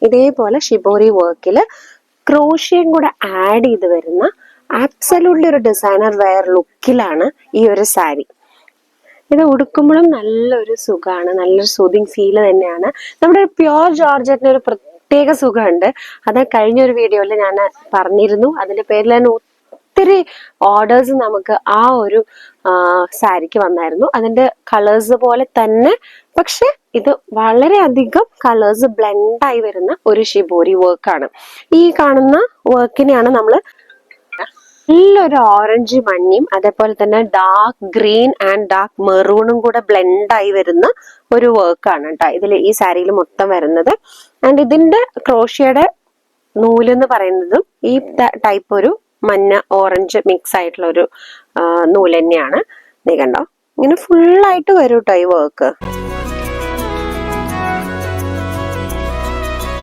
ഇതേപോലെ ഷിബോറി വർക്കിൽ ക്രോഷ്യയും കൂടെ ആഡ് ചെയ്ത് വരുന്ന ആബ്സല്യൂട്ട്ലി ഒരു ഡിസൈനർ വെയർ ലുക്കിലാണ് ഈ ഒരു സാരി. ഇത് ഉടുക്കുമ്പോഴും നല്ലൊരു സുഖമാണ്, നല്ലൊരു സൂതിങ് ഫീല് തന്നെയാണ്. നമ്മുടെ പ്യോർ ജോർജറ്റിന് ഒരു പ്രത്യേക സുഖമുണ്ട്. അത് കഴിഞ്ഞൊരു വീഡിയോയിൽ ഞാൻ പറഞ്ഞിരുന്നു. അതിന്റെ പേരിൽ തന്നെ ഒത്തിരി ഓർഡേഴ്സ് നമുക്ക് ആ ഒരു സാരിക്ക് വന്നായിരുന്നു. അതിന്റെ കളേഴ്സ് പോലെ തന്നെ, പക്ഷെ ഇത് വളരെയധികം കളേഴ്സ് ബ്ലെൻഡായി വരുന്ന ഒരു ഷിബോരി വർക്കാണ്. ഈ കാണുന്ന വർക്കിനെയാണ് നമ്മൾ നല്ലൊരു ഓറഞ്ച് മഞ്ഞയും അതേപോലെ തന്നെ ഡാർക്ക് ഗ്രീൻ ആൻഡ് ഡാർക്ക് മെറൂണും കൂടെ ബ്ലെൻഡായി വരുന്ന ഒരു വർക്കാണ് കേട്ടോ ഇതിൽ ഈ സാരിയിൽ മൊത്തം വരുന്നത്. ആൻഡ് ഇതിന്റെ ക്രോഷ്യയുടെ നൂലെന്ന് പറയുന്നതും ഈ ടൈപ്പ് ഒരു മഞ്ഞ ഓറഞ്ച് മിക്സ് ആയിട്ടുള്ള ഒരു നൂല് തന്നെയാണ്. നീ കണ്ടോ, ഇങ്ങനെ ഫുള്ളായിട്ട് വരും കേട്ടോ ഈ വർക്ക്.